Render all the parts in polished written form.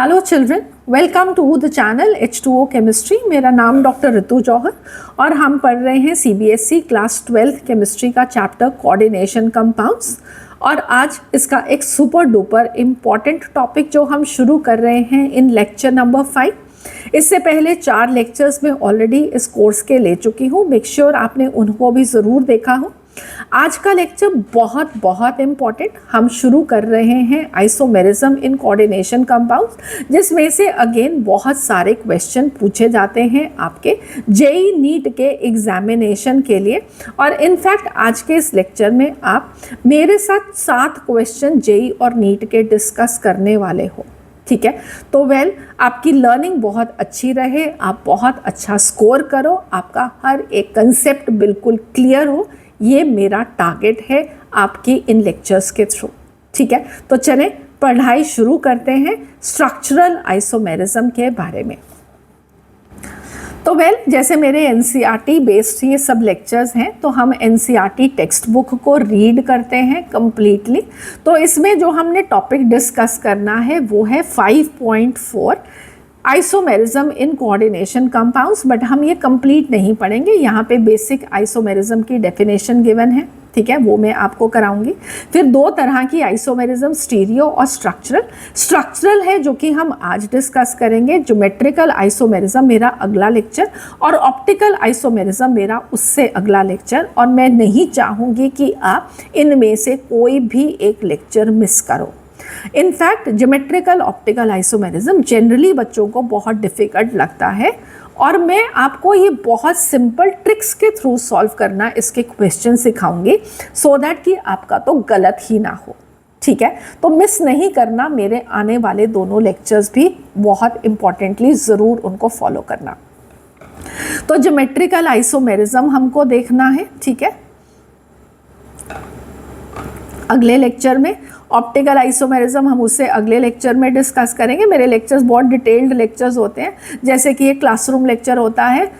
Hello children, welcome to the channel H2O chemistry. मेरा नाम doctor ऋतु जौहर और हम पढ़ रहे हैं CBSE क्लास 12 केमिस्ट्री का चैप्टर कोऑर्डिनेशन कंपाउंड्स। और आज इसका एक सुपर डुपर इम्पॉर्टेंट टॉपिक जो हम शुरू कर रहे हैं इन लेक्चर नंबर 5। इससे पहले 4 लेक्चर्स में ऑलरेडी इस कोर्स के ले चुकी हूँ, मेक श्योर आपने उनको भी ज़रूर देखा हो। आज का लेक्चर बहुत बहुत इम्पॉर्टेंट, हम शुरू कर रहे हैं आइसोमेरिज्म इन कोऑर्डिनेशन कंपाउंड्स, जिसमें से अगेन बहुत सारे क्वेश्चन पूछे जाते हैं आपके जेई नीट के एग्जामिनेशन के लिए। और इनफैक्ट आज के इस लेक्चर में आप मेरे साथ 7 क्वेश्चन जेई और नीट के डिस्कस करने वाले हो, ठीक है। तो आपकी लर्निंग बहुत अच्छी रहे, आप बहुत अच्छा स्कोर करो, आपका हर एक कंसेप्ट बिल्कुल क्लियर हो, ये मेरा टारगेट है आपकी इन लेक्चर्स के थ्रू, ठीक है। तो चलें पढ़ाई शुरू करते हैं स्ट्रक्चरल आइसोमेरिज्म के बारे में। तो जैसे मेरे NCERT बेस्ड ये सब लेक्चर्स हैं, तो हम NCERT टेक्स्ट बुक को रीड करते हैं कंप्लीटली। तो इसमें जो हमने टॉपिक डिस्कस करना है वो है 5.4 isomerism in coordination compounds. But हम ये कंप्लीट नहीं पढ़ेंगे, यहाँ पे बेसिक आइसोमेरिज्म की डेफिनेशन गिवन है, ठीक है, वो मैं आपको कराऊंगी। फिर 2 तरह की आइसोमेरिज्म, स्टीरियो और स्ट्रक्चरल। स्ट्रक्चरल है जो कि हम आज डिस्कस करेंगे, ज्योमेट्रिकल आइसोमेरिज्म मेरा अगला लेक्चर, और ऑप्टिकल आइसोमेरिज्म मेरा उससे अगला लेक्चर। और मैं नहीं चाहूँगी कि आप इनमें से कोई भी एक लेक्चर मिस करो। In fact geometrical optical isomerism generally बच्चों को बहुत डिफ़िकल्ट लगता है, और मैं आपको ये बहुत सिंपल ट्रिक्स के थ्रू सॉल्व करना इसके क्वेश्चन सिखाऊंगी, सो दैट कि आपका तो गलत ही ना हो, ठीक है। तो मिस नहीं करना, मेरे आने वाले दोनों लेक्चर्स भी बहुत इंपॉर्टेंटली ज़रूर उनको फॉलो करना। तो ज्योमेट्रिकल आइसोमेरिज्म हमको देखना है, ठीक है, अगले लेक्चर में। ऑप्टिकल आइसोमेरिज्म हम उससे अगले लेक्चर में डिस्कस करेंगे। मेरे लेक्चर्स बहुत डिटेल्ड लेक्चर्स होते हैं, जैसे कि एक क्लासरूम लेक्चर होता है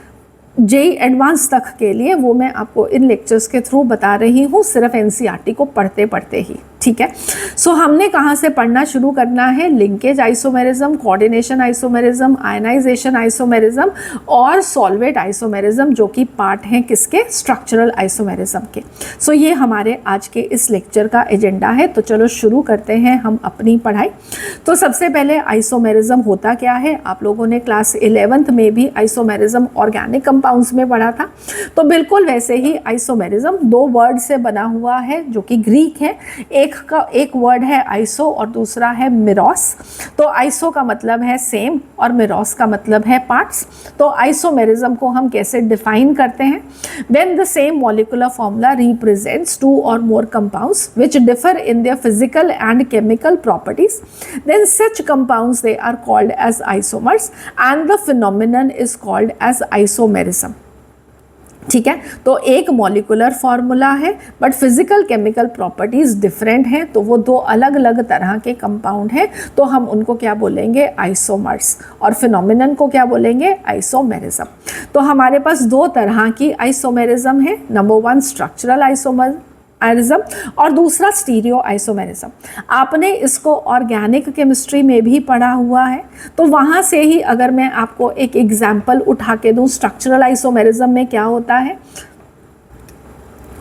जेई एडवांस तक के लिए, वो मैं आपको इन लेक्चर्स के थ्रू बता रही हूँ, सिर्फ NCERT को पढ़ते पढ़ते ही, ठीक है। सो हमने कहाँ से पढ़ना शुरू करना है? Linkage isomerism, coordination isomerism, ionization isomerism और सॉल्वेट आइसोमेरिज्म, जो कि पार्ट हैं किसके? स्ट्रक्चरल आइसोमेरिज्म के। सो ये हमारे आज के इस लेक्चर का एजेंडा है। तो चलो शुरू करते हैं हम अपनी पढ़ाई। तो सबसे पहले आइसोमेरिज्म होता क्या है? आप लोगों ने क्लास 11th में भी आइसोमेरिज्म ऑर्गेनिक कंपाउंड्स में पढ़ा था। तो बिल्कुल वैसे ही आइसोमेरिज्म 2 वर्ड से बना हुआ है, जो कि ग्रीक है। एक वर्ड है आइसो और दूसरा है मिरोस। तो आइसो का मतलब है सेम और मिरोस का मतलब है पार्ट्स। तो आइसोमेरिज्म को हम कैसे डिफाइन करते हैं? When the same molecular formula represents 2 or more compounds which differ in their physical and chemical properties, then such compounds they are called as isomers and the phenomenon is called as isomerism, ठीक है। तो एक molecular formula है but physical chemical properties different हैं, तो वो 2 अलग अलग तरह के कंपाउंड हैं, तो हम उनको क्या बोलेंगे? आइसोमर्स। और फिनोमिनन को क्या बोलेंगे? आइसोमेरिज्म। तो हमारे पास 2 तरह की आइसोमेरिज्म है, नंबर 1 स्ट्रक्चरल आइसोमेरिज्म और दूसरा स्टीरियो आइसोमेरिज्म। आपने इसको ऑर्गेनिक केमिस्ट्री में भी पढ़ा हुआ है, तो वहाँ से ही अगर मैं आपको एक एग्जाम्पल उठा के दूँ, स्ट्रक्चरल आइसोमेरिज्म में क्या होता है।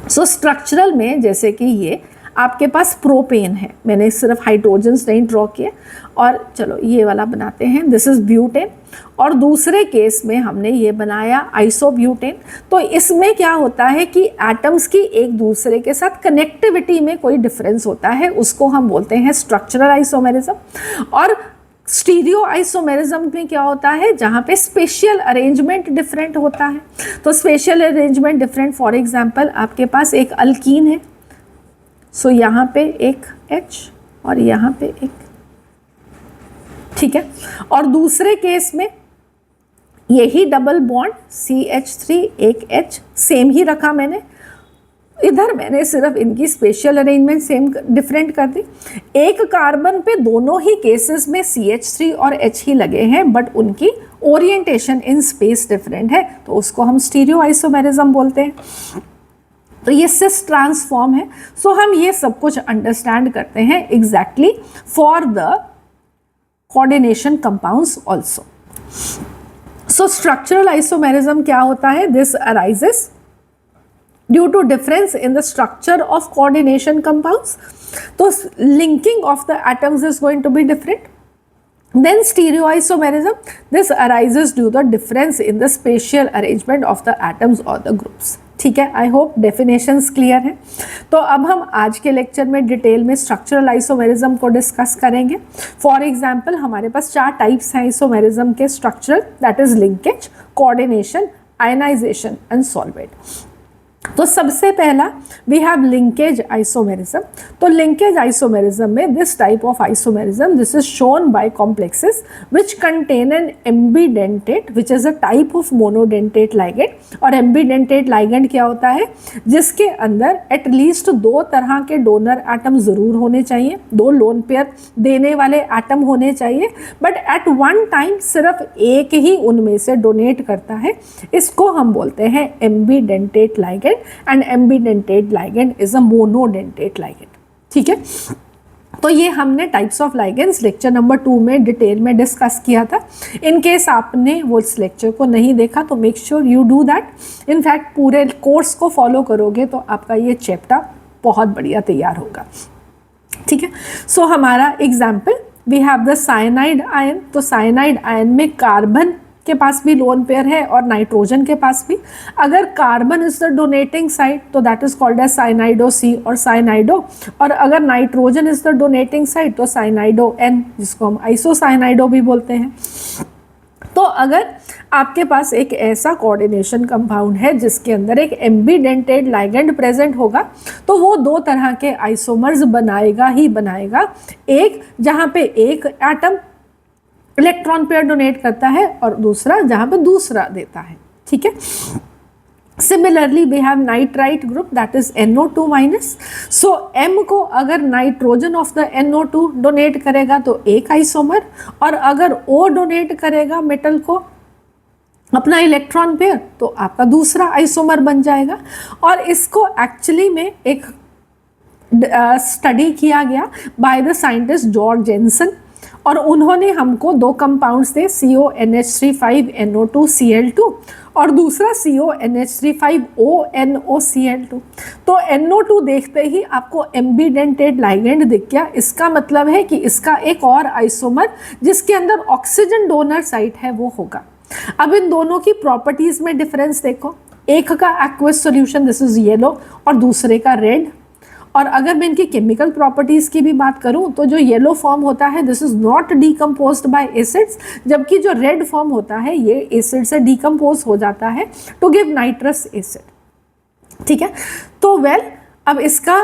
सो स्ट्रक्चरल में जैसे कि ये आपके पास प्रोपेन है, मैंने सिर्फ हाइड्रोजन्स नहीं ड्रॉ किए, और चलो ये वाला बनाते हैं, दिस इज़ ब्यूटेन। और दूसरे केस में हमने ये बनाया आइसोब्यूटेन। तो इसमें क्या होता है कि एटम्स की एक दूसरे के साथ कनेक्टिविटी में कोई डिफरेंस होता है, उसको हम बोलते हैं स्ट्रक्चरल आइसोमेरिज्म। और स्टीरियो आइसोमेरिज्म में क्या होता है? जहाँ पे स्पेशियल अरेंजमेंट डिफरेंट होता है। तो spatial arrangement different, for example आपके पास एक अल्कीन है, सो यहाँ पे एक H और यहाँ पे एक, ठीक है। और दूसरे केस में यही डबल बॉन्ड CH3 एक H, सेम ही रखा मैंने। इधर मैंने सिर्फ इनकी स्पेशल अरेंजमेंट सेम डिफरेंट कर दी। एक कार्बन पे दोनों ही केसेस में CH3 और H ही लगे हैं, बट उनकी ओरिएंटेशन इन स्पेस डिफरेंट है, तो उसको हम स्टीरियो आइसोमेरिज्म बोलते हैं। तो ये सिस ट्रांसफॉर्म है। सो हम ये सब कुछ अंडरस्टैंड करते हैं exactly for the coordination compounds also. So structural isomerism क्या होता है? This arises due to difference in the structure of coordination compounds. तो linking of the atoms is going to be different. Then stereoisomerism, this arises due to the difference in the spatial arrangement of the atoms or the groups. ठीक है, I hope definitions clear हैं. तो अब हम आज के lecture में detail में स्ट्रक्चरल आइसोमेरिज्म को डिस्कस करेंगे. फॉर एग्जांपल हमारे पास 4 टाइप्स हैं आइसोमेरिज्म के structural, that is linkage, coordination, ionization and solvate. तो सबसे पहला वी हैव लिंकेज आइसोमेरिज्म. तो लिंकेज आइसोमेरिज्म में this type of isomerism this is shown by complexes which contain an ambidentate which is a type of monodentate ligand. और ambidentate ligand क्या होता है? जिसके अंदर एटलीस्ट 2 तरह के डोनर एटम जरूर होने चाहिए, 2 लोन पेयर देने वाले एटम होने चाहिए, बट एट वन टाइम सिर्फ एक ही उनमें से डोनेट करता है. इसको हम बोलते हैं ambidentate ligand. And ambidentate ligand is a monodentate ligand. ठीक है, तो ये हमने types of ligands lecture number 2 में डिटेल में डिस्कस किया था. इन केस आपने वो इस लेक्चर को नहीं देखा तो make sure you do that. In fact पूरे कोर्स को फॉलो करोगे तो आपका ये चैप्टर बहुत बढ़िया तैयार होगा. ठीक है, सो हमारा example we have the cyanide ion. तो साइनाइड आयन में कार्बन के पास भी लोन पेयर है और नाइट्रोजन के पास भी. अगर carbon is the donating side तो दैट इज कॉल्ड एज साइनाइडो सी और साइनाइडो, और अगर nitrogen is the donating side तो साइनाइडो एन, जिसको हम आइसोसाइनाइडो भी बोलते हैं. तो अगर आपके पास एक ऐसा कोऑर्डिनेशन कंपाउंड है जिसके अंदर एक एम्बीडेंटेड लाइगेंड प्रेजेंट होगा तो वो 2 तरह के आइसोमर्स बनाएगा ही बनाएगा. एक जहाँ पे एक एटम इलेक्ट्रॉन पेयर डोनेट करता है और दूसरा जहाँ पे दूसरा देता है. ठीक है, similarly we have nitrite group that is NO2 minus. So M को अगर nitrogen of the NO2 donate करेगा तो एक आइसोमर, और अगर O डोनेट करेगा मेटल को अपना इलेक्ट्रॉन पेयर तो आपका दूसरा आइसोमर बन जाएगा. और इसको एक्चुअली में एक स्टडी किया गया by the scientist George Jansen, और उन्होंने हमको 2 कंपाउंड्स थे, CONH3 NO2 और दूसरा CONH3 ONOCl2. तो NO2 देखते ही आपको एम्बीडेंटेड लाइगेंड दिख गया. इसका मतलब है कि इसका एक और आइसोमर जिसके अंदर ऑक्सीजन डोनर साइट है वो होगा. अब इन दोनों की प्रॉपर्टीज में डिफरेंस देखो. एक का aqueous solution this is yellow और दूसरे का रेड. और अगर मैं इनकी केमिकल प्रॉपर्टीज़ की भी बात करूं तो जो येलो फॉर्म होता है this is not decomposed by acids, जबकि जो रेड फॉर्म होता है ये एसिड से डीकम्पोज हो जाता है टू गिव नाइट्रस एसिड. ठीक है, तो अब इसका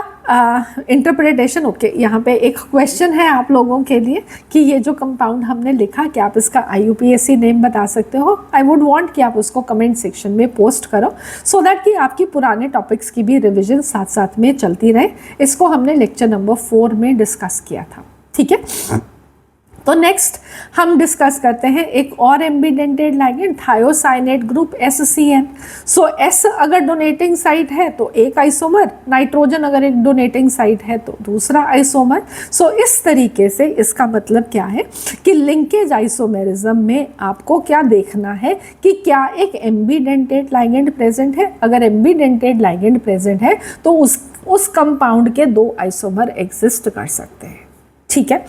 इंटरप्रिटेशन ओके. यहाँ पे एक क्वेश्चन है आप लोगों के लिए कि ये जो कंपाउंड हमने लिखा क्या आप इसका IUPAC नेम बता सकते हो? आई वुड वांट कि आप उसको कमेंट सेक्शन में पोस्ट करो सो दैट कि आपकी पुराने टॉपिक्स की भी रिवीजन साथ साथ में चलती रहे. इसको हमने लेक्चर नंबर 4 में डिस्कस किया था. ठीक है, तो नेक्स्ट हम डिस्कस करते हैं एक और एम्बीडेंटेड लाइगेंड थायोसाइनेट ग्रुप SCN. सो S अगर डोनेटिंग साइट है तो एक आइसोमर, नाइट्रोजन अगर एक डोनेटिंग साइट है तो दूसरा आइसोमर. सो इस तरीके से इसका मतलब क्या है कि लिंकेज आइसोमेरिज्म में आपको क्या देखना है कि क्या एक एम्बीडेंटेड लाइगेंड प्रेजेंट है. अगर एम्बीडेंटेड लाइगेंड प्रेजेंट है तो उस कंपाउंड के 2 आइसोमर एग्जिस्ट कर सकते हैं. ठीक है,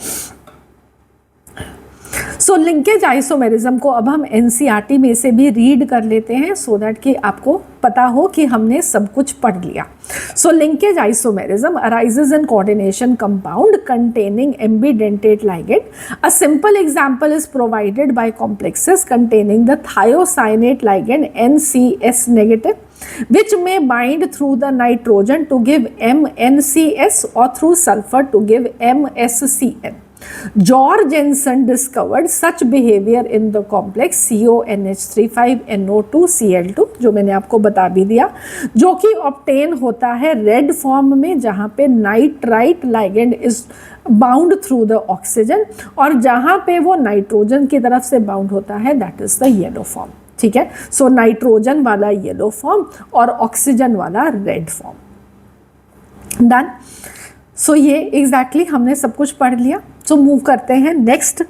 सो लिंकेज आइसोमेरिज्म को अब हम NCERT में से भी रीड कर लेते हैं सो दैट कि आपको पता हो कि हमने सब कुछ पढ़ लिया. So linkage isomerism arises in coordination compound containing ambidentate ligand. A simple example is provided by complexes containing the thiocyanate ligand NCS negative, which may bind through the nitrogen to give MNCS or through sulfur to give MSCN. George Jensen discovered such behavior in the complex CONH3 NO2Cl2, जो मैंने आपको बता भी दिया, जो कि obtain होता है रेड फॉर्म में जहाँ पे nitrite ligand is bound through the oxygen, और जहाँ पे वो नाइट्रोजन की तरफ से बाउंड होता है that is the yellow form. ठीक है, सो नाइट्रोजन वाला येलो फॉर्म और ऑक्सीजन वाला रेड फॉर्म. डन. सो ये एग्जैक्टली हमने सब कुछ पढ़ लिया. सो मूव करते हैं नेक्स्ट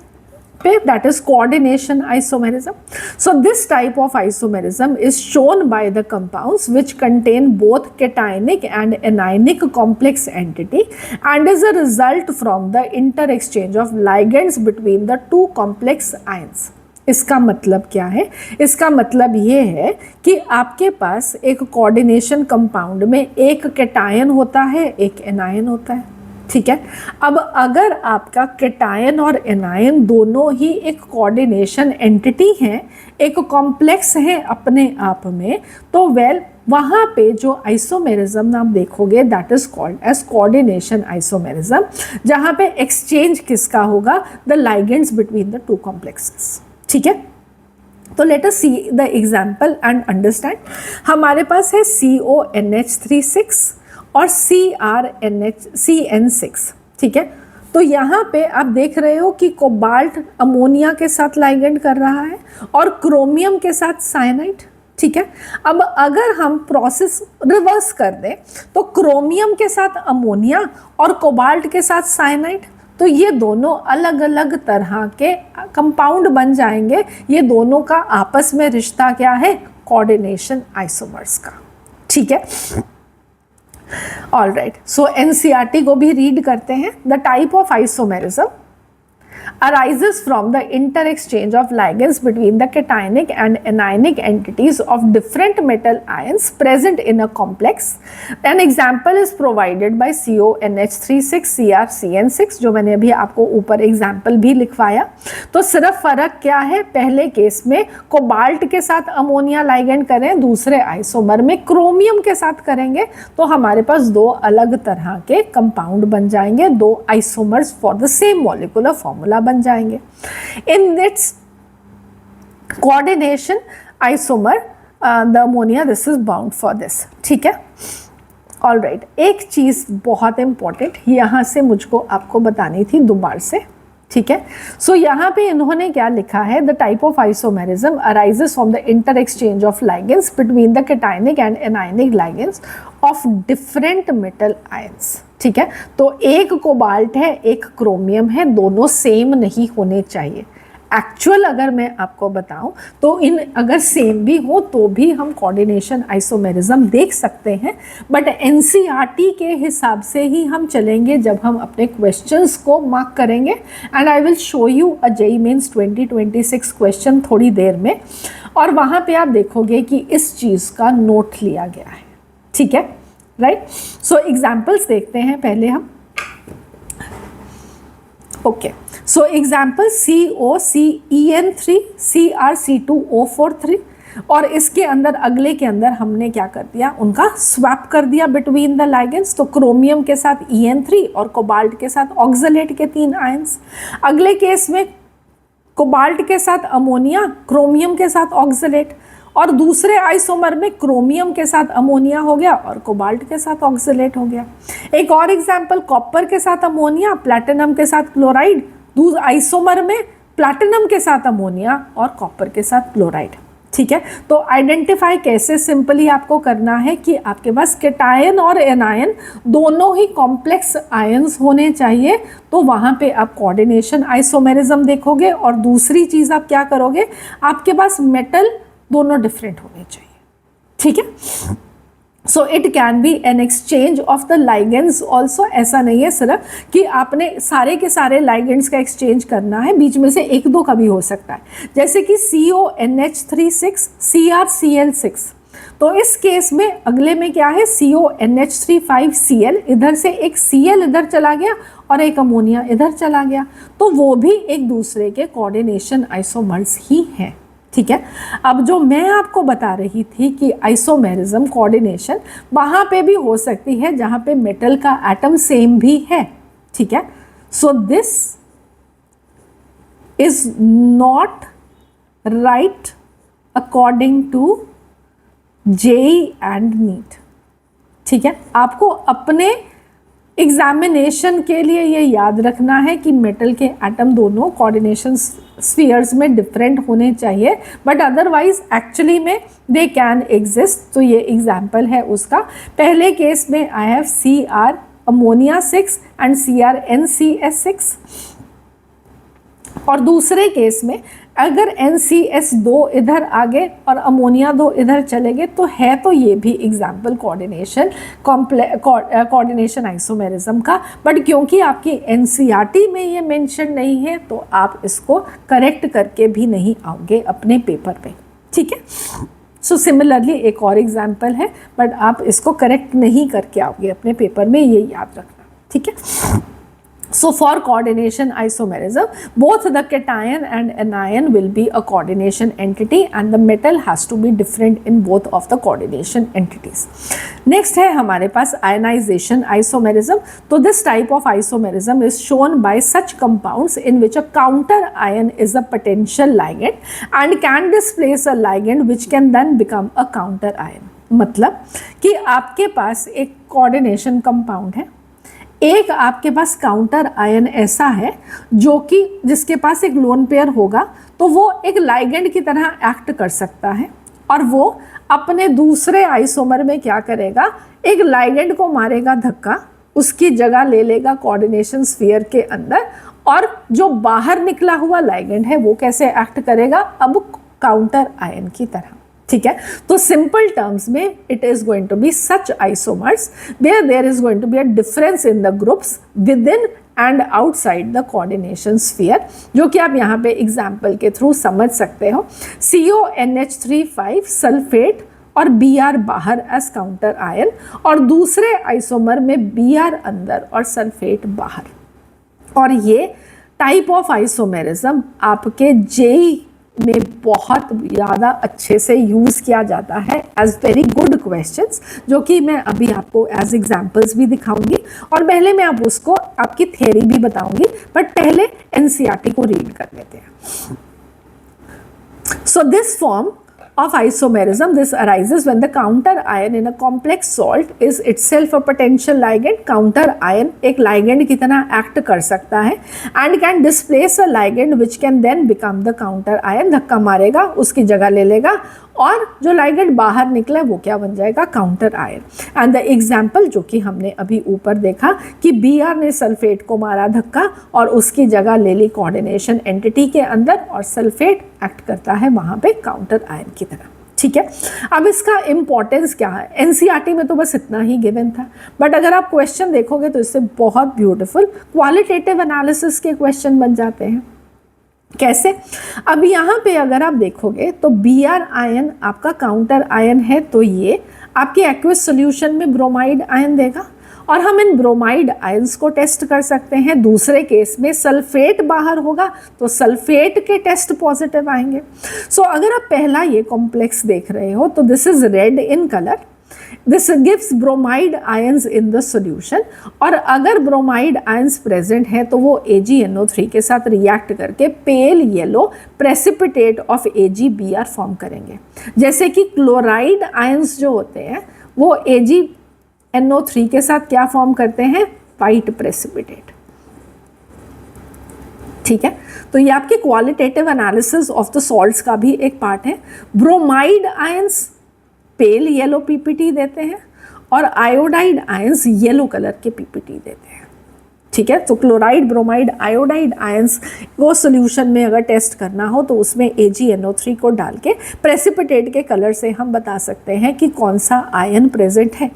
पे, that is coordination isomerism. So this type of isomerism is shown by the compounds which contain both cationic and anionic complex entity and is a result from the interexchange of ligands between the two complex ions. इसका मतलब क्या है? इसका मतलब ये है कि आपके पास एक कोऑर्डिनेशन कंपाउंड में एक कैटायन होता है, एक एनायन होता है, ठीक है। अब अगर आपका कैटायन और एनायन दोनों ही एक कोऑर्डिनेशन एंटिटी हैं, एक कॉम्प्लेक्स है अपने आप में, तो वहाँ पे जो आइसोमेरिज्म आप देखोगे that is called as coordination isomerism, जहाँ पे एक्सचेंज किसका होगा? The ligands between the two complexes, ठीक है। तो let us see the example and understand. हमारे पास है CONH36 और CrCN6, ठीक है। तो यहाँ पे आप देख रहे हो कि कोबाल्ट अमोनिया के साथ लाइगेंड कर रहा है और क्रोमियम के साथ साइनाइड, ठीक है। अब अगर हम प्रोसेस रिवर्स कर दें तो क्रोमियम के साथ अमोनिया और कोबाल्ट के साथ साइनाइड, तो ये दोनों अलग अलग तरह के कंपाउंड बन जाएंगे। ये दोनों का आपस में रिश्ता क्या है? कोऑर्डिनेशन आइसोमर्स का, ठीक है। ऑल राइट, सो NCERT को भी रीड करते हैं। The type of isomerism arises from the interexchange of ligands between the cationic and anionic entities of different metal ions present in a complex. An example is provided by CONH36 CrCN6, जो मैंने अभी आपको ऊपर example भी लिखवाया। तो सिर्फ फर्क क्या है? पहले केस में कोबाल्ट के साथ अमोनिया लाइगेंड करें, दूसरे आइसोमर में क्रोमियम के साथ करेंगे, तो हमारे पास दो अलग तरह के कंपाउंड बन जाएंगे, दो isomers for the same molecular formula बन जाएंगे। In its coordination isomer the ammonia this is bound for this, ठीक है। ऑल राइट, एक चीज बहुत इंपॉर्टेंट यहां से मुझको आपको बतानी थी दोबारा से, ठीक है। सो यहाँ पे इन्होंने क्या लिखा है? The type of isomerism arises from the inter exchange of ligands between the cationic and anionic ligands of different metal ions, ठीक है। तो एक कोबाल्ट है, एक क्रोमियम है, दोनों सेम नहीं होने चाहिए। एक्चुअल अगर मैं आपको बताऊं तो इन अगर सेम भी हो तो भी हम कोऑर्डिनेशन आइसोमेरिज्म देख सकते हैं, बट NCERT के हिसाब से ही हम चलेंगे जब हम अपने क्वेश्चंस को मार्क करेंगे। And I will show you a JEE Mains 2026 question थोड़ी देर में, और वहाँ पे आप देखोगे कि इस चीज़ का नोट लिया गया है, ठीक है, राइट। सो एग्जाम्पल्स देखते हैं पहले हम। Okay, so example COCEN3 CrC2O43, और इसके अंदर अगले के अंदर हमने क्या कर दिया? उनका स्वैप कर दिया बिटवीन द लाइगेंड्स। तो क्रोमियम के साथ EN3 और कोबाल्ट के साथ ऑक्सलेट के 3 आयंस। अगले केस में कोबाल्ट के साथ अमोनिया, क्रोमियम के साथ ऑक्सलेट, और दूसरे आइसोमर में क्रोमियम के साथ अमोनिया हो गया और कोबाल्ट के साथ ऑक्सलेट हो गया। एक और एग्जांपल, कॉपर के साथ अमोनिया, प्लैटिनम के साथ क्लोराइड, दूसरे आइसोमर में प्लैटिनम के साथ अमोनिया और कॉपर के साथ क्लोराइड, ठीक है। तो आइडेंटिफाई कैसे? सिंपली आपको करना है कि आपके पास कैटायन और एनायन दोनों ही कॉम्प्लेक्स आयंस होने चाहिए, तो वहाँ पे आप कोऑर्डिनेशन आइसोमेरिज्म देखोगे। और दूसरी चीज़ आप क्या करोगे? आपके पास मेटल दोनों डिफरेंट होने चाहिए, ठीक है। So it can be an exchange of the ligands also. ऐसा नहीं है सिर्फ कि आपने सारे के सारे लाइगेंड्स का एक्सचेंज करना है, बीच में से एक दो का भी हो सकता है, जैसे कि CONH36 CrCl6। तो इस केस में अगले में क्या है? CONH35Cl, इधर से एक Cl इधर चला गया और एक अमोनिया इधर चला गया, तो वो भी एक दूसरे के कोऑर्डिनेशन आइसोमर्स ही हैं, ठीक है। अब जो मैं आपको बता रही थी कि आइसोमेरिज्म कोऑर्डिनेशन वहाँ पे भी हो सकती है जहाँ पे मेटल का एटम सेम भी है, ठीक है। So this is not right according to JEE and NEET, ठीक है। आपको अपने एग्जामिनेशन के लिए ये याद रखना है कि मेटल के एटम दोनों कोऑर्डिनेशन स्फीयर्स में डिफरेंट होने चाहिए, बट अदरवाइज एक्चुअली में दे कैन एग्जिस्ट। तो ये एग्जाम्पल है उसका। पहले केस में I have Cr ammonia 6 and CrNCS6, और दूसरे केस में अगर NCS2 इधर आगे और अमोनिया 2 इधर चले गए तो है तो ये भी एग्जाम्पल कोऑर्डिनेशन आइसोमेरिज्म का, बट क्योंकि आपकी NCERT में ये मेंशन नहीं है तो आप इसको करेक्ट करके भी नहीं आओगे अपने पेपर पे, ठीक है। सो सिमिलरली एक और एग्जाम्पल है, बट आप इसको करेक्ट नहीं करके आओगे अपने पेपर में, ये याद रखना, ठीक है। So for coordination isomerism, both the cation and anion will be a coordination entity and the metal has to be different in both of the coordination entities. Next है हमारे पास ionization isomerism. So this type of isomerism is shown by such compounds in which a counter ion is a potential ligand and can displace a ligand which can then become a counter ion. मतलब कि आपके पास एक coordination compound है, एक आपके पास counter ion ऐसा है जो कि जिसके पास एक लोन पेयर होगा तो वो एक लाइगेंड की तरह एक्ट कर सकता है और वो अपने दूसरे आइसोमर में क्या करेगा, एक लाइगेंड को मारेगा धक्का, उसकी जगह ले लेगा कोऑर्डिनेशन स्फीयर के अंदर और जो बाहर निकला हुआ लाइगेंड है वो कैसे एक्ट करेगा, अब काउंटर आयन की तरह, ठीक है। तो सिंपल टर्म्स में it is going to be such isomers where there is going to be a difference in the groups within and outside the coordination sphere, जो कि आप यहाँ पे एग्जाम्पल के थ्रू समझ सकते हो। CONH3 सल्फेट और Br बाहर एज काउंटर आयन और दूसरे आइसोमर में Br अंदर और सल्फेट बाहर। और ये टाइप ऑफ आइसोमेरिज्म आपके JEE में बहुत ज़्यादा अच्छे से यूज़ किया जाता है एज वेरी गुड क्वेश्चंस, जो कि मैं अभी आपको एज एग्जांपल्स भी दिखाऊंगी और पहले मैं आप उसको आपकी थ्योरी भी बताऊंगी, बट पहले NCERT को रीड कर लेते हैं। सो this form of isomerism, this arises when the counter ion in a complex salt is itself a potential ligand. counter ion एक ligand की तरह act कर सकता है and can displace a ligand which can then become the counter ion. धक्का मारेगा, उसकी जगह ले लेगा और जो ligand बाहर निकला वो क्या बन जाएगा, counter ion. and the example जो कि हमने अभी ऊपर देखा कि Br ने सल्फेट को मारा धक्का और उसकी जगह ले ली कोऑर्डिनेशन एंटिटी के अंदर और सल्फेट एक्ट करता है वहाँ पे काउंटर आयन की तरह, ठीक है। अब इसका इंपॉर्टेंस क्या है, NCERT में तो बस इतना ही गिवन था, बट अगर आप क्वेश्चन देखोगे तो इससे बहुत ब्यूटीफुल क्वालिटेटिव एनालिसिस के क्वेश्चन बन जाते हैं। कैसे, अब यहाँ पे अगर आप देखोगे तो Br आयन आपका काउंटर आयन है तो ये आपके एक्वस सॉल्यूशन में ब्रोमाइड आयन देगा और हम इन ब्रोमाइड आयंस को टेस्ट कर सकते हैं। दूसरे केस में सल्फेट बाहर होगा तो सल्फेट के टेस्ट पॉजिटिव आएंगे। सो अगर आप पहला ये कॉम्प्लेक्स देख रहे हो तो this is red in colour, this gives bromide ions in the solution और अगर ब्रोमाइड आयंस प्रेजेंट है तो वो AgNO3 के साथ रिएक्ट करके pale yellow precipitate of AgBr form करेंगे। जैसे कि क्लोराइड आयंस जो होते हैं वो AgNO3 के साथ क्या फॉर्म करते हैं, वाइट प्रेसिपिटेट, ठीक है। तो ये आपके qualitative analysis of the salts का भी एक पार्ट है। Bromide ions pale yellow PPT देते हैं और आयोडाइड आयंस येलो कलर के PPT देते हैं, ठीक है। तो क्लोराइड, ब्रोमाइड, आयोडाइड आयंस को सोल्यूशन में अगर टेस्ट करना हो तो उसमें AgNO3 को डाल के प्रेसिपिटेट के कलर से हम बता सकते हैं कि कौन सा आयन प्रेजेंट है।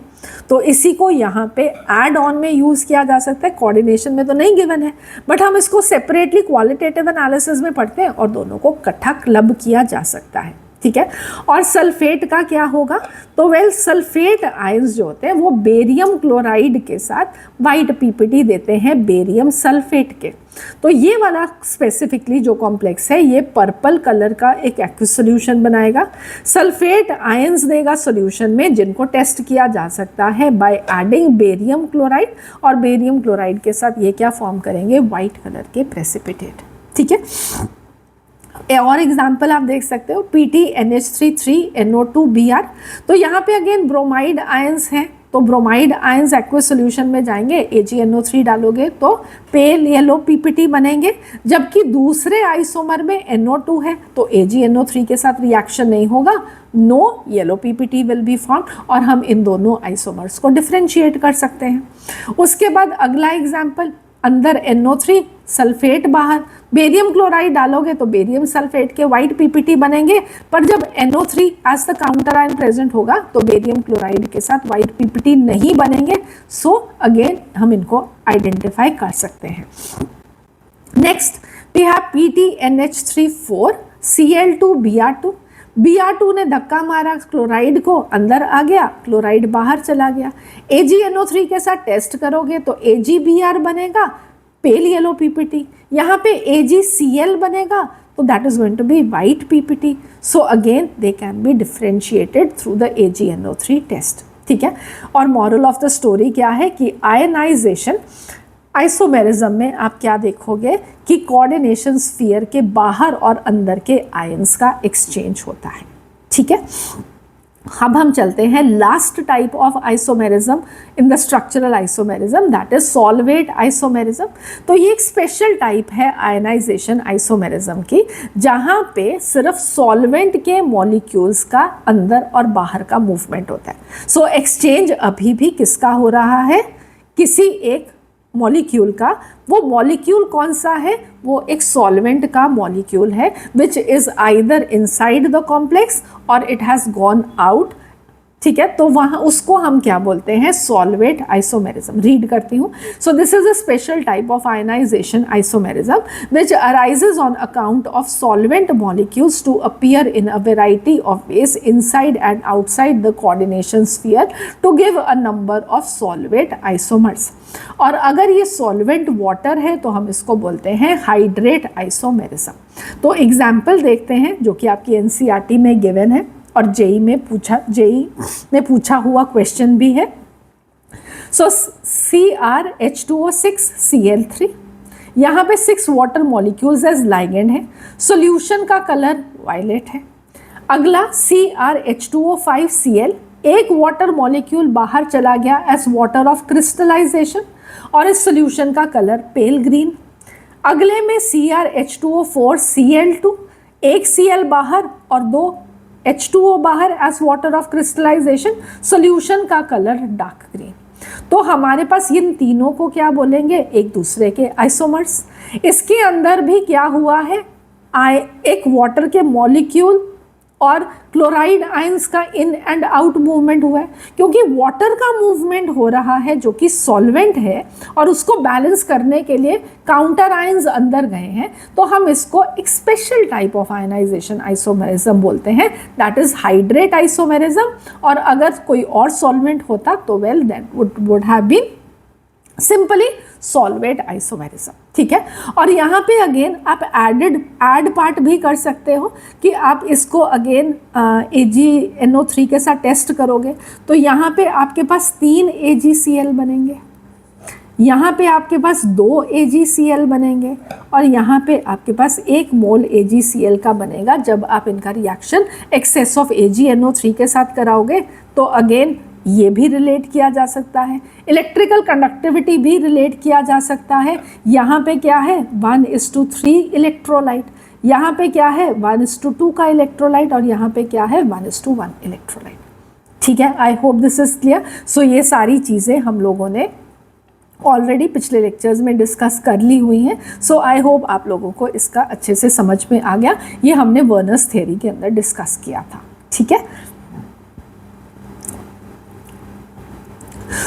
तो इसी को यहाँ पे एड ऑन में यूज़ किया जा सकता है, कोऑर्डिनेशन में तो नहीं गिवन है, बट हम इसको सेपरेटली क्वालिटेटिव एनालिसिस में पढ़ते हैं और दोनों को इकट्ठा क्लब किया जा सकता है, ठीक है। और सल्फेट का क्या होगा, तो वेल सल्फेट आयंस जो होते हैं वो बेरियम क्लोराइड के साथ वाइट PPT देते हैं बेरियम सल्फेट के। तो ये वाला स्पेसिफिकली जो कॉम्प्लेक्स है ये पर्पल कलर का एक एक्वस सॉल्यूशन बनाएगा, सल्फेट आयंस देगा सॉल्यूशन में जिनको टेस्ट किया जा सकता है बाय एडिंग बेरियम क्लोराइड और बेरियम क्लोराइड के साथ ये क्या फॉर्म करेंगे, वाइट कलर के प्रेसिपिटेट, ठीक है। और एग्जाम्पल आप देख सकते हो PTNH3 तो यहाँ पे अगेन ब्रोमाइड आयंस हैं तो ब्रोमाइड आयंस एक्वस सॉल्यूशन में जाएंगे, AgNO3 डालोगे तो पेल येलो PPT बनेंगे, जबकि दूसरे आइसोमर में NO2 है तो AgNO3 के साथ रिएक्शन नहीं होगा, no yellow PPT will be form और हम इन दोनों आइसोमर्स को डिफ्रेंशिएट कर सकते हैं। उसके बाद अगला एग्जाम्पल, अंदर NO3 सल्फेट बाहर बेरियम क्लोराइड डालोगे तो बेरियम सल्फेट के व्हाइट पीपीटी बनेंगे, पर जब NO3 as the counter ion present होगा तो बेरियम क्लोराइड के साथ व्हाइट पीपीटी नहीं बनेंगे। सो अगेन हम इनको आइडेंटिफाई कर सकते हैं। Next we have PTNH3 Cl2 Br2। Br2 ने धक्का मारा क्लोराइड को, अंदर आ गया, क्लोराइड बाहर चला गया। AgNO3 के साथ टेस्ट करोगे तो AgBr बनेगा, पेल येलो पीपीटी। यहाँ पे AgCl बनेगा तो that is going to be white PPT. So again they can be differentiated through the AgNO3 test. ठीक है, और मॉरल ऑफ द स्टोरी क्या है कि आयनाइजेशन आइसोमेरिज्म में आप क्या देखोगे कि कोऑर्डिनेशन स्फीयर के बाहर और अंदर के आयंस का एक्सचेंज होता है। ठीक है, अब हम चलते हैं last type of isomerism in the structural isomerism, that is solvate isomerism. तो ये एक स्पेशल टाइप है आयनाइजेशन आइसोमेरिज्म की, जहाँ पे सिर्फ सॉल्वेंट के मॉलिक्यूल्स का अंदर और बाहर का मूवमेंट होता है। सो एक्सचेंज अभी भी किसका हो रहा है, किसी एक मॉलिक्यूल का। वो मॉलिक्यूल कौन सा है, वो एक सॉल्वेंट का मॉलिक्यूल है which is either inside the complex और इट हैज गॉन आउट। ठीक है, तो वहाँ उसको हम क्या बोलते हैं, सॉल्वेट आइसोमेरिज्म। रीड करती हूँ। So this is a special type of ionisation isomerism which arises on account of solvent molecules to appear in a variety of ways inside and outside the coordination sphere to give a number of solvate isomers. और अगर ये solvent water है तो हम इसको बोलते हैं hydrate isomerism. तो एग्जाम्पल देखते हैं जो कि आपकी NCERT में गिवन है और जेई में पूछा हुआ क्वेश्चन भी है। सो CrH2O6 Cl3, यहाँ पे 6 वाटर मॉलिक्यूल्स एज लाइगेंड है, सॉल्यूशन का कलर वायलेट है। अगला CrH2O5 Cl, एक वाटर मॉलिक्यूल बाहर चला गया एज वाटर ऑफ क्रिस्टलाइजेशन और इस सॉल्यूशन का कलर पेल ग्रीन। अगले में CrH2O4 Cl2, एक Cl बाहर और 2 H2O बाहर as water of crystallisation, solution का कलर डार्क ग्रीन। तो हमारे पास इन तीनों को क्या बोलेंगे, एक दूसरे के आइसोमर्स। इसके अंदर भी क्या हुआ है, एक वाटर के मॉलिक्यूल और क्लोराइड आयंस का इन एंड आउट मूवमेंट हुआ है, क्योंकि वाटर का मूवमेंट हो रहा है जो कि सॉल्वेंट है और उसको बैलेंस करने के लिए काउंटर आयंस अंदर गए हैं। तो हम इसको एक special type of ionisation isomerism बोलते हैं, दैट इज हाइड्रेट आइसोमेरिज्म। और अगर कोई और सॉल्वेंट होता तो well that would have been simply solvate isomerism. ठीक है, और यहाँ पे अगेन आप ऐड पार्ट भी कर सकते हो कि आप इसको अगेन AgNO3 के साथ टेस्ट करोगे तो यहाँ पे आपके पास 3 AgCl बनेंगे, यहाँ पे आपके पास 2 AgCl बनेंगे और यहाँ पे आपके पास 1 मोल AgCl का बनेगा जब आप इनका रिएक्शन एक्सेस ऑफ AgNO3 के साथ कराओगे। तो अगेन ये भी रिलेट किया जा सकता है, इलेक्ट्रिकल कंडक्टिविटी भी रिलेट किया जा सकता है। यहाँ पे क्या है 1:3 इलेक्ट्रोलाइट, यहाँ पे क्या है 1:2 का इलेक्ट्रोलाइट और यहाँ पे क्या है 1:1 इलेक्ट्रोलाइट। ठीक है, I hope this is clear. So ये सारी चीज़ें हम लोगों ने ऑलरेडी पिछले लेक्चर्स में डिस्कस कर ली हुई हैं। सो आई होप आप लोगों को इसका अच्छे से समझ में आ गया। ये हमने वर्नर्स थ्योरी के अंदर डिस्कस किया था। ठीक है,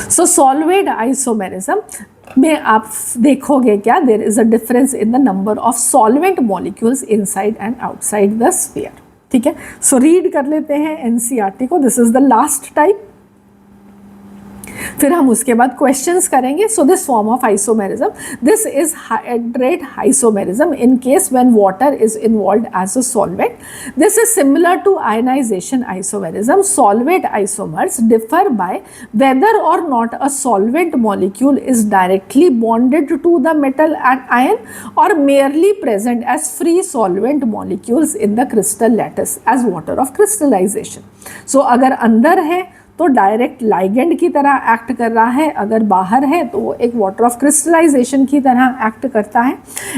सो सॉल्वेट आइसोमेरिज्म में आप देखोगे क्या, there is a difference in the number of solvent molecules inside and outside the sphere. ठीक है, सो रीड कर लेते हैं NCERT को। This is the last type, फिर हम उसके बाद क्वेश्चंस करेंगे। So this form of isomerism, this is hydrate isomerism in case when water is involved as a solvent. This is similar to ionisation isomerism. Solvate isomers differ by whether or not a solvent molecule is directly bonded to the metal and ion or merely present as free solvent molecules in the crystal lattice as water of crystallization. So अगर अंदर है तो direct ligand की तरह act कर रहा है, अगर बाहर है तो वो एक वाटर ऑफ क्रिस्टलाइजेशन की तरह एक्ट करता है।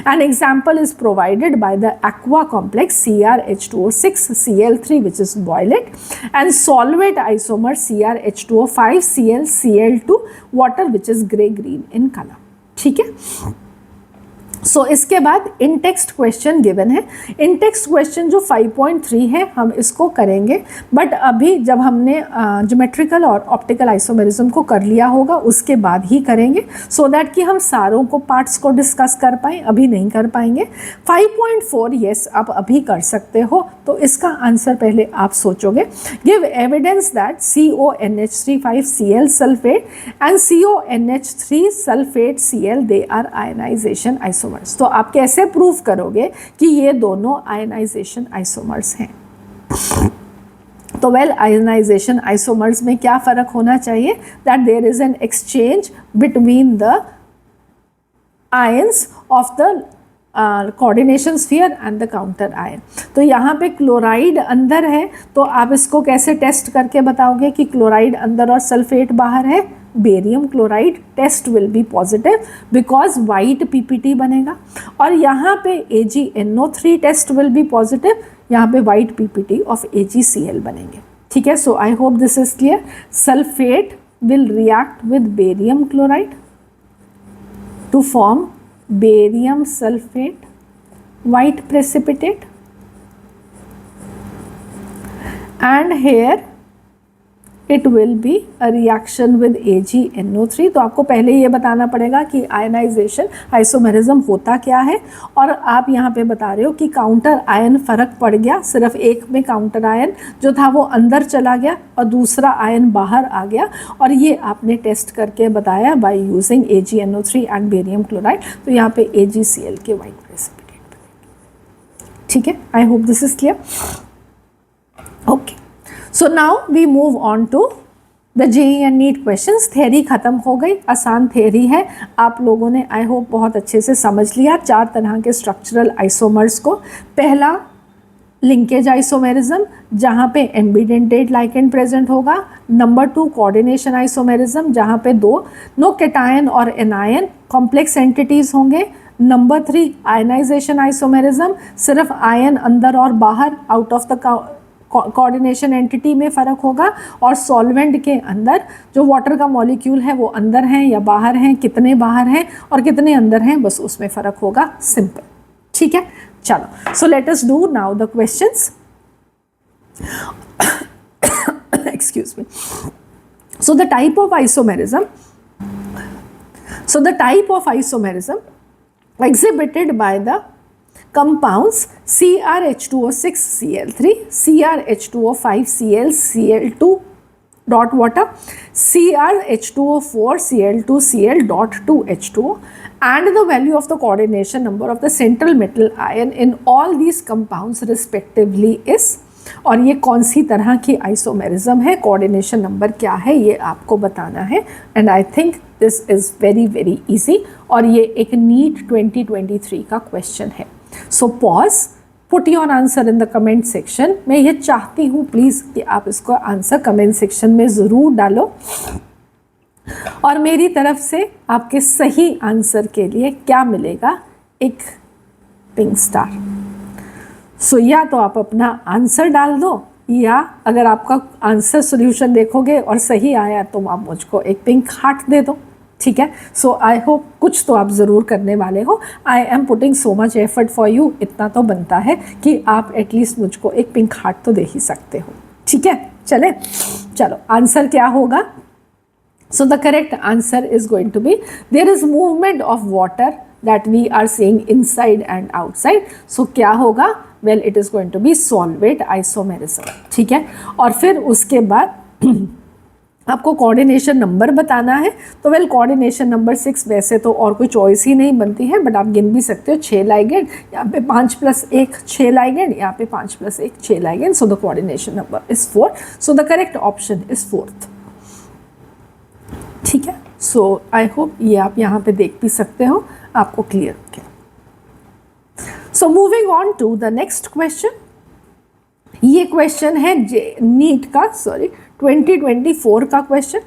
An example is provided by the aqua complex CrH2O6 Cl3 which is violet and solvate isomer CrH2O5 Cl2 water which is grey green in colour. ठीक है, सो इसके बाद इन टेक्स्ट क्वेश्चन गिवन है। इन text question जो 5.3 है हम इसको करेंगे, बट अभी जब हमने ज्योमेट्रिकल और ऑप्टिकल आइसोमेरिज्म को कर लिया होगा उसके बाद ही करेंगे, सो दैट कि हम सारों को पार्ट्स को डिस्कस कर पाएँ, अभी नहीं कर पाएंगे। 5.4 यस आप अभी कर सकते हो, तो इसका आंसर पहले आप सोचोगे। Give evidence that CONH3,5Cl sulphate and CONH3 sulphate Cl they are ionisation isomers. तो आप कैसे प्रूव करोगे कि ये दोनों आयनाइजेशन आइसोमर्स हैं? तो वेल आयनाइजेशन आइसोमर्स में क्या फ़र्क होना चाहिए? That there is an exchange between the ions of the coordination sphere and the counter ion. तो यहाँ पे क्लोराइड अंदर है, तो आप इसको कैसे टेस्ट करके बताओगे कि क्लोराइड अंदर और सल्फेट बाहर है? Barium chloride test will be positive because white ppt बनेगा, और यहाँ पे AgNO3 test will be positive, यहाँ पे वाइट पीपीटी ऑफ AgCl बनेंगे। ठीक है, so I hope this is clear. Sulphate will react with barium chloride to form barium sulfate white precipitate, and here it will be a reaction with AgNO3। तो आपको पहले ये बताना पड़ेगा कि आयनाइजेशन आइसोमेरिज्म होता क्या है, और आप यहाँ पे बता रहे हो कि काउंटर आयन फ़र्क पड़ गया, सिर्फ एक में काउंटर आयन जो था वो अंदर चला गया और दूसरा आयन बाहर आ गया, और ये आपने टेस्ट करके बताया by using AgNO3 and barium chloride. तो यहाँ पे AgCl के वाइट प्रेसिपिटेट बनेंगे। ठीक है, I hope this is clear. Okay, so now we move on to the JEE and NEET questions. Theory खत्म हो गई, आसान थ्योरी है, आप लोगों ने आई होप बहुत अच्छे से समझ लिया 4 तरह के स्ट्रक्चरल आइसोमर्स को। पहला लिंकेज आइसोमेरिज्म जहाँ पे एम्बिडेंटेड लाइकेंड प्रेजेंट होगा। नंबर 2 कोऑर्डिनेशन आइसोमेरिज्म जहाँ पे नो कैटायन और एनायन कॉम्प्लेक्स एंटिटीज होंगे। नंबर 3 आयनाइजेशन आइसोमेरिज्म, सिर्फ आयन अंदर और बाहर out of the coordination entity में फ़र्क होगा, और सॉल्वेंट के अंदर जो वाटर का मॉलिक्यूल है वो अंदर हैं या बाहर हैं, कितने बाहर हैं और कितने अंदर हैं, बस उसमें फ़र्क होगा, सिंपल। ठीक है, चलो, so let us do now the questions. Excuse me. So the type of isomerism exhibited by the compounds CrH2O6Cl3, CrH2O5Cl, Cl2 dot water, CrH2O4Cl2, Cl dot 2H2O, and the value of the coordination number of the central metal ion in all these compounds respectively is। और ये कौन सी तरह की isomerism है, coordination number क्या है, ये आपको बताना है। And I think this is very very easy, और ये एक नीट 2023 का क्वेश्चन है। So pause, put your answer in the comment section. मैं ये चाहती हूँ प्लीज़ कि आप इसको आंसर कमेंट सेक्शन में ज़रूर डालो, और मेरी तरफ से आपके सही आंसर के लिए क्या मिलेगा, एक पिंक स्टार। सो या तो आप अपना आंसर डाल दो, या अगर आपका आंसर सॉल्यूशन देखोगे और सही आया तो आप मुझको एक पिंक हार्ट दे दो। ठीक है, सो आई होप कुछ तो आप ज़रूर करने वाले हो। I am putting so much effort for you, इतना तो बनता है कि आप एटलीस्ट मुझको एक पिंक हार्ट तो दे ही सकते हो। ठीक है, चले, चलो आंसर क्या होगा। So the correct answer is going to be there is movement of water that we are seeing inside and outside. So क्या होगा, well it is going to be solvate isomerism. ठीक है, और फिर उसके बाद आपको कोऑर्डिनेशन नंबर बताना है। तो वेल कोऑर्डिनेशन नंबर 6 वैसे तो और कोई चॉइस ही नहीं बनती है, बट आप गिन भी सकते हो 6 लाइगेंड, यहाँ पे 5+1 6 लाइगेंड, यहाँ पे 5+1 6 ligand. So the coordination number is 4। So the correct option is 4th। ठीक है, सो आई होप ये आप यहाँ पे देख भी सकते हो, आपको क्लियर हो गया। So moving on to the next question. ये क्वेश्चन है नीट का 2024 का क्वेश्चन,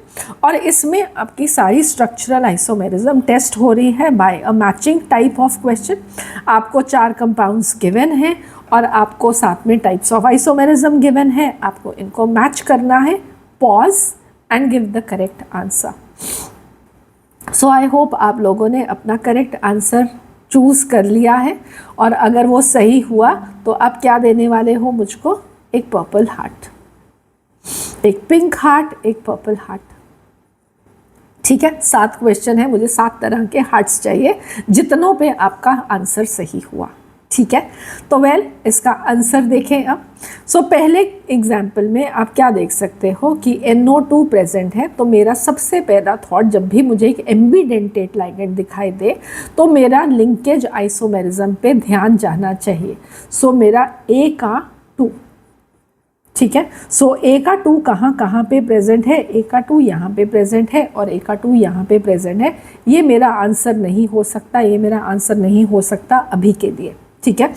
और इसमें आपकी सारी स्ट्रक्चरल आइसोमेरिज्म टेस्ट हो रही है by a matching type of question. आपको 4 कंपाउंड्स गिवन हैं और आपको साथ में टाइप्स ऑफ आइसोमेरिज्म गिवन है, आपको इनको मैच करना है। Pause and give the correct answer. So I hope आप लोगों ने अपना करेक्ट आंसर चूज़ कर लिया है और अगर वो सही हुआ तो आप क्या देने वाले हो मुझको? एक पर्पल हार्ट, एक पिंक हार्ट, एक पर्पल हार्ट। ठीक है, 7 क्वेश्चन है, मुझे 7 तरह के हार्ट्स चाहिए जितनों पे आपका आंसर सही हुआ। ठीक है, तो वेल इसका आंसर देखें अब। सो पहले एग्जाम्पल में आप क्या देख सकते हो कि NO2 प्रेजेंट है, तो मेरा सबसे पहला थॉट जब भी मुझे एक एम्बीडेंटेट लाइगेंड दिखाई दे तो मेरा लिंकेज आइसोमेरिज्म पे ध्यान जाना चाहिए। सो मेरा A का 2, ठीक है, सो A का 2 कहाँ पे प्रेजेंट है? A का 2 यहाँ पे प्रेजेंट है और A का 2 यहाँ पे प्रेजेंट है। ये मेरा आंसर नहीं हो सकता, ये मेरा आंसर नहीं हो सकता अभी के लिए। ठीक है,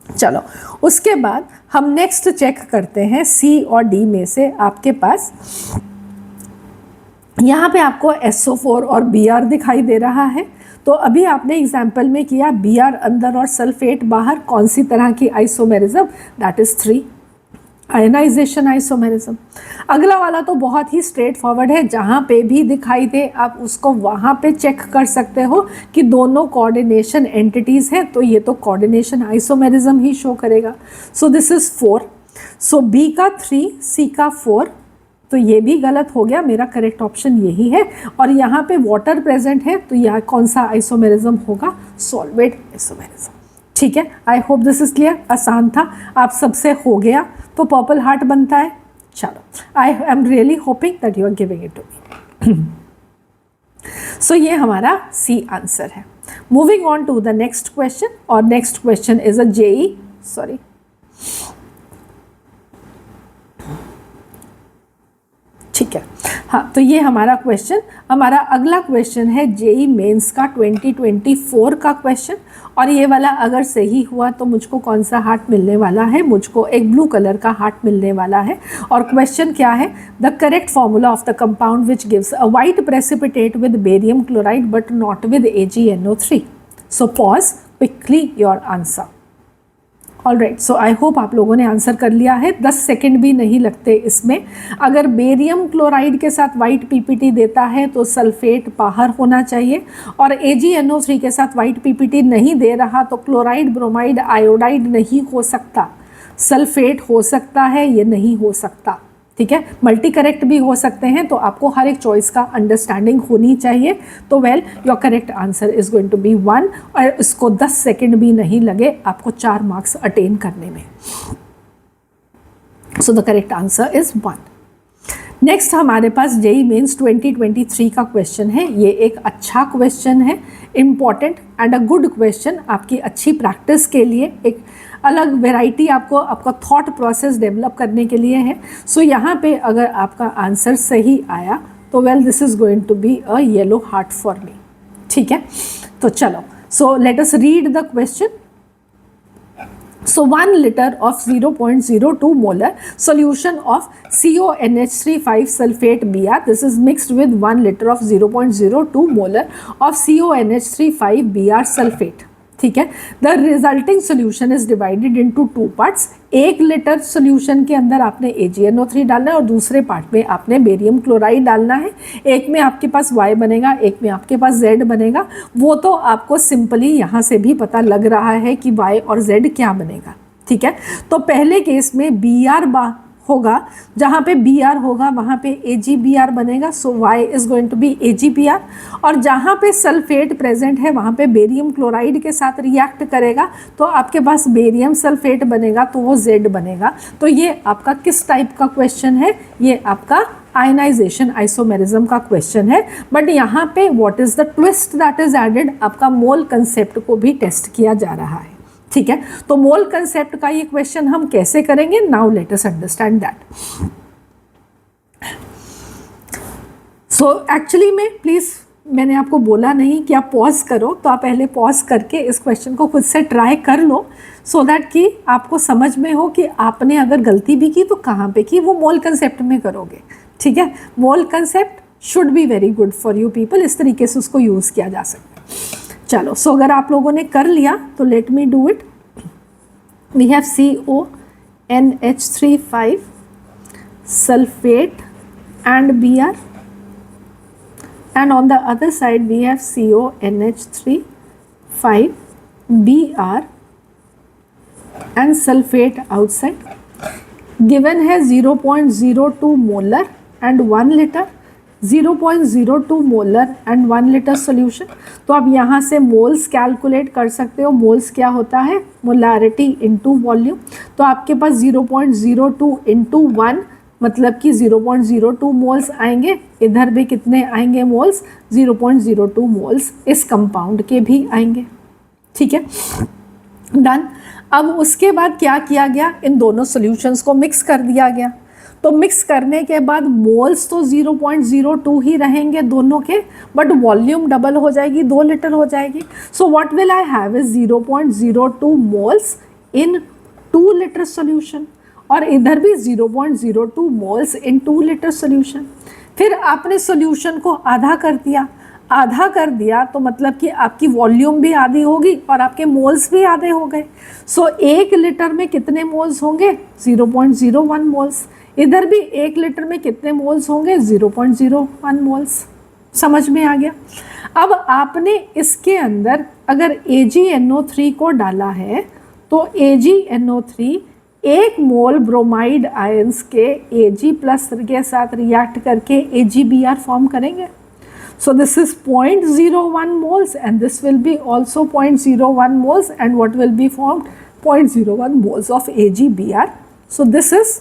चलो उसके बाद हम नेक्स्ट चेक करते हैं C और D में से आपके पास यहाँ पे आपको SO4 और Br दिखाई दे रहा है। तो अभी आपने एग्जाम्पल में किया Br अंदर और सल्फेट बाहर, कौन सी तरह की आइसोमेरिज्म? That is 3 ionisation isomerism. अगला वाला तो बहुत ही स्ट्रेट फॉरवर्ड है, जहाँ पे भी दिखाई दे आप उसको वहाँ पे चेक कर सकते हो कि दोनों कोऑर्डिनेशन एंटिटीज़ हैं, तो ये तो कोऑर्डिनेशन आइसोमेरिज्म ही शो करेगा। So this is 4। So B का 3, C का 4, तो ये भी गलत हो गया, मेरा करेक्ट ऑप्शन यही है। और यहाँ पे वाटर प्रेजेंट है, तो यह कौन सा आइसोमेरिज्म होगा? Solvate isomerism. ठीक है, I hope this is clear. आसान था, आप सबसे हो गया, तो पर्पल हार्ट बनता है। चलो, I am really hoping that you are giving it to me. So ये हमारा C आंसर है। Moving on to the next question, और next question is a JEE, sorry, ठीक है, हाँ, तो ये हमारा क्वेश्चन, हमारा अगला क्वेश्चन है JEE मेंस का 2024 का क्वेश्चन। और ये वाला अगर सही हुआ तो मुझको कौन सा हार्ट मिलने वाला है? मुझको एक ब्लू कलर का हार्ट मिलने वाला है। और क्वेश्चन क्या है? The correct formula of the compound which gives a white precipitate with barium chloride but not with AgNO3। So pause quickly your answer. All right, so I hope आप लोगों ने आंसर कर लिया है। 10 सेकेंड भी नहीं लगते इसमें। अगर बेरियम क्लोराइड के साथ वाइट PPT देता है तो सल्फेट बाहर होना चाहिए, और AgNO3 के साथ वाइट PPT नहीं दे रहा तो क्लोराइड, ब्रोमाइड, आयोडाइड नहीं हो सकता, सल्फेट हो सकता है, ये नहीं हो सकता। ठीक है, मल्टी करेक्ट भी हो सकते हैं, तो आपको हर एक चॉइस का अंडरस्टैंडिंग होनी चाहिए। तो well, your correct answer is going to be 1, और इसको 10 सेकेंड भी नहीं लगे आपको 4 मार्क्स अटेन करने में। सो the correct answer is 1। Next हमारे पास JEE मेंस 2023 का क्वेश्चन है। ये एक अच्छा क्वेश्चन है, important and a good question, आपकी अच्छी प्रैक्टिस के लिए, एक अलग वैरायटी आपको आपका थॉट प्रोसेस डेवलप करने के लिए है। सो यहाँ पे अगर आपका आंसर सही आया तो well, this is going to be a yellow heart for me. ठीक है, तो चलो, so let us read the question. So 1 liter of 0.02 molar solution of CONH3 sulfate Br, this is mixed with 1 liter of 0.02 molar of CONH3 Br sulfate. ठीक है, the resulting solution is divided into 2 parts. 1 litre solution के अंदर आपने AgNO3 डालना है और दूसरे part में आपने बेरियम क्लोराइड डालना है। एक में आपके पास Y बनेगा, एक में आपके पास Z बनेगा। वो तो आपको सिंपली यहाँ से भी पता लग रहा है कि Y और Z क्या बनेगा। ठीक है, तो पहले केस में Br होगा, जहाँ पे Br होगा वहाँ पे AgBr बनेगा। So Y is going to be AgBr, और जहाँ पे सल्फेट प्रेजेंट है वहाँ पे बेरियम क्लोराइड के साथ रिएक्ट करेगा तो आपके पास बेरियम सल्फेट बनेगा, तो वो Z बनेगा। तो ये आपका किस टाइप का क्वेश्चन है? ये आपका आयनाइजेशन आइसोमेरिज्म का क्वेश्चन है। बट यहाँ पे what is the twist that is added? आपका मोल कंसेप्ट को भी टेस्ट किया जा रहा है। ठीक है, तो मोल कंसेप्ट का ये क्वेश्चन हम कैसे करेंगे? Now let us understand that. So actually में प्लीज, मैंने आपको बोला नहीं कि आप पॉज करो, तो आप पहले पॉज करके इस क्वेश्चन को खुद से ट्राई कर लो, सो दैट कि आपको समझ में हो कि आपने अगर गलती भी की तो कहाँ पे की, वो मोल कंसेप्ट में करोगे। ठीक है, मोल concept should be very good for you people, इस तरीके से उसको यूज़ किया जा सकता है। चलो, सो अगर आप लोगों ने कर लिया तो let me do it. We have CONH3 sulphate and Br, and on the other side we have CONH3 Br and sulfate outside. Given है 0.02 molar and 1 litre, 0.02 molar and 1 litre solution. तो आप यहाँ से मोल्स कैलकुलेट कर सकते हो। Moles क्या होता है? Molarity into volume. तो आपके पास 0.02 इंटू 1 मतलब कि 0.02 मोल्स आएंगे। इधर भी कितने आएंगे मोल्स? 0.02 मोल्स इस कंपाउंड के भी आएंगे। ठीक है, डन। अब उसके बाद क्या किया गया? इन दोनों सॉल्यूशंस को मिक्स कर दिया गया। तो मिक्स करने के बाद मोल्स तो 0.02 ही रहेंगे दोनों के, बट वॉल्यूम डबल हो जाएगी, 2 लीटर हो जाएगी। So what will I have is 0.02 moles in 2 litre solution, और इधर भी 0.02 मोल्स इन 2 लीटर सोल्यूशन। फिर आपने सोल्यूशन को आधा कर दिया। आधा कर दिया तो मतलब कि आपकी वॉल्यूम भी आधी होगी और आपके मोल्स भी आधे हो गए। सो 1 लीटर में कितने मोल्स होंगे? 0.01 मोल्स। इधर भी 1 लीटर में कितने मोल्स होंगे? 0.01 मोल्स। समझ में आ गया? अब आपने इसके अंदर अगर AgNO3 को डाला है तो AgNO3 1 मोल ब्रोमाइड आयंस के Ag प्लस के साथ रिएक्ट करके AgBr फॉर्म करेंगे। So this is 0.01 moles and this will be also 0.01 moles, and what will be formed? 0.01 moles of AgBr. So this is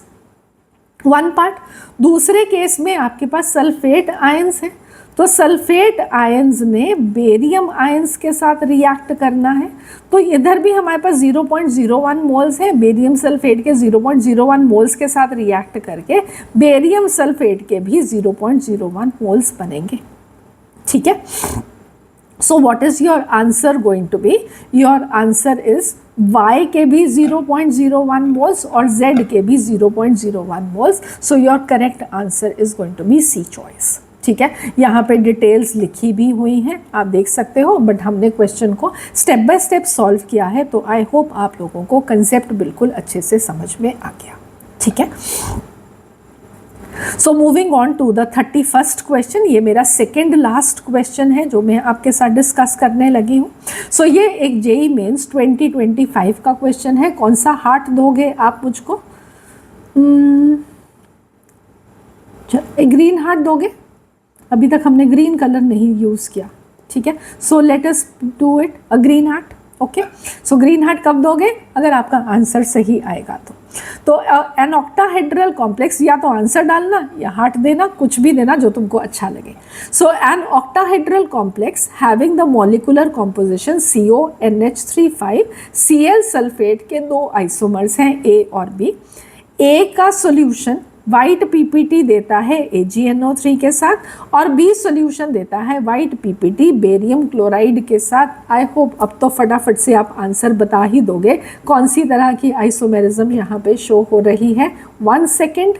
one part. दूसरे case में आपके पास sulphate ions है, तो sulphate ions ने barium ions के साथ react करना है। तो इधर भी हमारे पास 0.01 मोल्स है, बेरियम सल्फेट के 0.01 मोल्स के साथ रिएक्ट करके बेरियम सल्फेट के भी 0.01 मोल्स बनेंगे। ठीक है, so what is your answer going to be? Your answer is Y के भी 0.01 मोल्स और Z के भी 0.01 moles. So your correct answer is going to be C choice. ठीक है, यहाँ पे डिटेल्स लिखी भी हुई हैं, आप देख सकते हो, बट हमने क्वेश्चन को स्टेप बाय स्टेप सॉल्व किया है। तो आई होप आप लोगों को कंसेप्ट बिल्कुल अच्छे से समझ में आ गया। ठीक है, so moving on to the 31st question. ये मेरा सेकेंड लास्ट क्वेश्चन है जो मैं आपके साथ डिस्कस करने लगी हूँ। सो ये एक जेई मेंस 2025 का क्वेश्चन है। कौन सा हार्ट दोगे आप मुझको? ग्रीन हार्ट दोगे? अभी तक हमने ग्रीन कलर नहीं यूज़ किया। ठीक है, सो let us do it a green heart. Okay, so green heart कब दोगे? अगर आपका आंसर सही आएगा तो एन ऑक्टाहेड्रल कॉम्प्लेक्स, या तो आंसर डालना या हार्ट देना, कुछ भी देना जो तुमको अच्छा लगे। So an octahedral complex having the molecular composition CONH35, Cl sulphate के 2 आइसोमर्स हैं A और B। A का सॉल्यूशन वाइट PPT देता है AgNO3 के साथ और B सॉल्यूशन देता है वाइट PPT बेरियम क्लोराइड के साथ। आई होप अब तो फटाफट से आप आंसर बता ही दोगे कौन सी तरह की आइसोमेरिज्म यहाँ पे शो हो रही है। 1 second.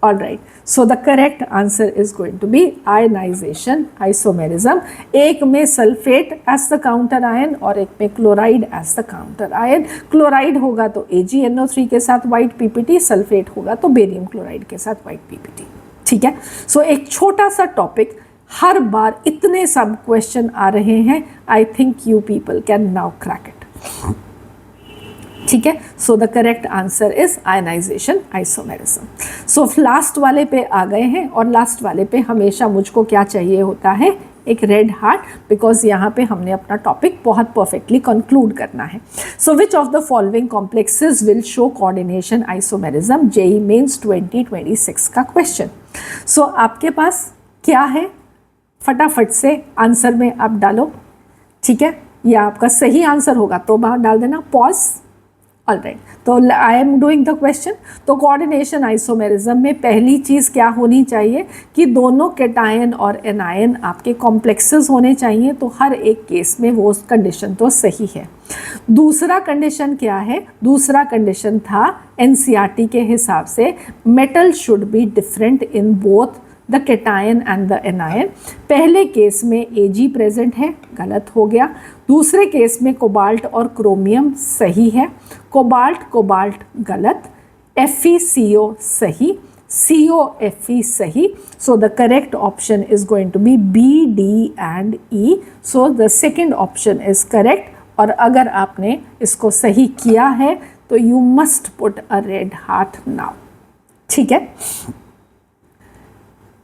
All right, so the correct answer is going to be ionisation isomerism. एक में sulphate as the counter ion और एक में chloride as the counter ion. Chloride होगा तो AgNO3 के साथ वाइट PPT, सल्फेट होगा तो बेरियम क्लोराइड के साथ वाइट PPT। ठीक है, सो एक छोटा सा टॉपिक, हर बार इतने सब क्वेश्चन आ रहे हैं। I think you people can now crack it. ठीक है, so the correct answer is ionisation isomerism. So last वाले पे आ गए हैं, और लास्ट वाले पे हमेशा मुझको क्या चाहिए होता है? एक रेड हार्ट, बिकॉज यहाँ पे हमने अपना टॉपिक बहुत परफेक्टली कंक्लूड करना है। So which of the following complexes will show coordination isomerism? JEE Mains 2026 का क्वेश्चन। सो आपके पास क्या है? फटाफट से आंसर में आप डालो। ठीक है, या आपका सही आंसर होगा तो बाहर डाल देना, पॉज। ऑल राइट, तो I am doing the question. तो कोऑर्डिनेशन आइसोमेरिज्म में पहली चीज़ क्या होनी चाहिए कि दोनों कैटायन और एनायन आपके कॉम्प्लेक्सेस होने चाहिए। तो हर एक केस में वो कंडीशन तो सही है। दूसरा कंडीशन क्या है? दूसरा कंडीशन था NCERT के हिसाब से metal should be different in both the cation and the anion. पहले केस में Ag प्रेजेंट है, गलत हो गया। दूसरे केस में कोबाल्ट और क्रोमियम सही है। कोबाल्ट कोबाल्ट गलत, FeCO सही, COFE सही. So the correct option is going to be B, D and E. So the second option is correct. और अगर आपने इसको सही किया है तो you must put a red heart now. ठीक है,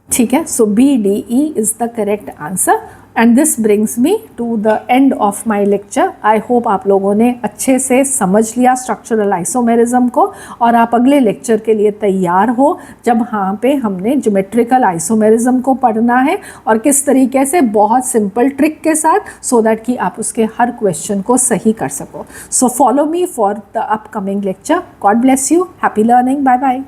ठीक है. So B, D, E is the correct answer. And this brings me to the end of my lecture. I hope आप लोगों ने अच्छे से समझ लिया स्ट्रक्चरल आइसोमेरिज्म को और आप अगले लेक्चर के लिए तैयार हो जब यहाँ पे हमने ज्योमेट्रिकल आइसोमेरिज्म को पढ़ना है और किस तरीके से बहुत सिंपल ट्रिक के साथ, सो दैट कि आप उसके हर क्वेश्चन को सही कर सको. So follow me for the upcoming lecture. God bless you. Happy learning. Bye bye.